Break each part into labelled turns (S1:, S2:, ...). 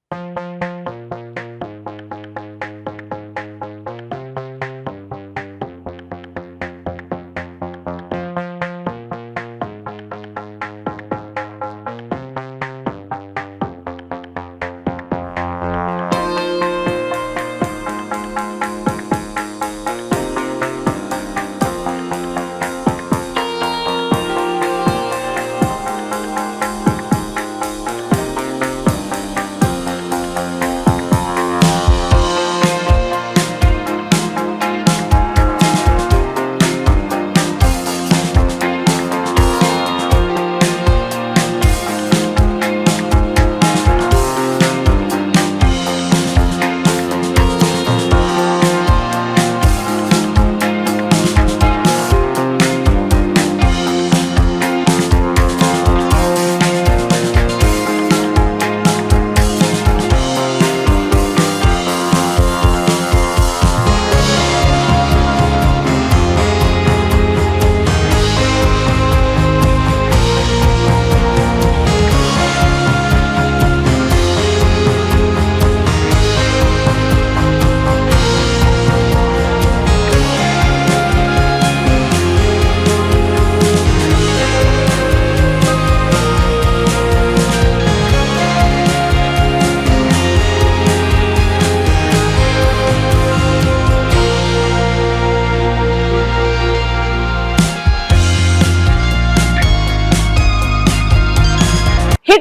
S1: Hit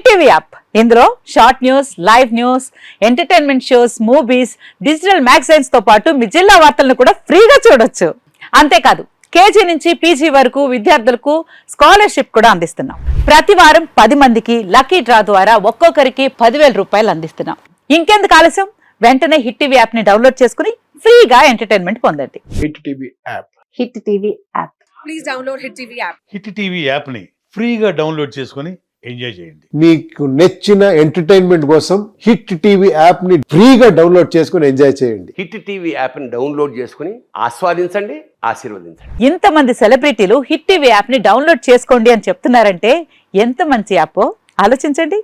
S1: TV app ఇందులో short news, live news, entertainment shows, movies, digital magazines తో పాటు మీ జిల్లా వార్తలను కూడా ఫ్రీగా చూడొచ్చు. అంతేకాదు కేజీ నుంచి పీజీ వరకు విద్యార్థులకు స్కాలర్షిప్ కూడా అందిస్తున్నాం. ప్రతి వారం 10 మందికి లక్కీ డ్రా ద్వారా ఒక్కొక్కరికి 10,000 రూపాయలు అందిస్తున్నాం. ఇంకెందుకు ఆలస్యం, వెంటనే హిట్ టీవీ యాప్ ని డౌన్లోడ్ చేసుకుని ఫ్రీగా ఎంటర్టైన్మెంట్ పొందండి.
S2: Hit TV app.
S1: Hit TV app.
S3: Please download hit TV app.
S4: Hit TV app ని ఫ్రీగా డౌన్లోడ్ చేసుకుని ఎంజాయ్ చేయండి.
S2: మీకు నచ్చిన ఎంటర్టైన్మెంట్ కోసం హిట్ టీవీ యాప్ ని ఫ్రీగా డౌన్లోడ్ చేసుకుని ఎంజాయ్ చేయండి.
S5: హిట్ టీవీ యాప్ ని డౌన్లోడ్ చేసుకుని ఆస్వాదించండి, ఆశీర్వదించండి.
S1: ఇంతమంది సెలబ్రిటీలు హిట్ టీవీ యాప్ ని డౌన్లోడ్ చేసుకోండి అని చెప్తున్నారంటే ఎంత మంచి యాప్ ఆలోచించండి.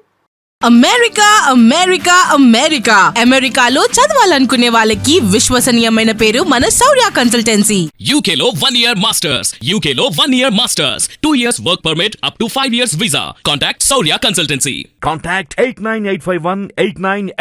S6: అమెరికా అమెరికా అమెరికా అమెరికాలో చదవాలనుకునే వాళ్ళకి విశ్వసనీయమైన పేరు మన శౌర్య కన్సల్టెన్సీ.
S7: UK లో 1 year masters, UK లో 1 year masters, 2 years work permit up to 5 years visa. Contact Saurya Consultancy.
S8: Contact 89851 89851.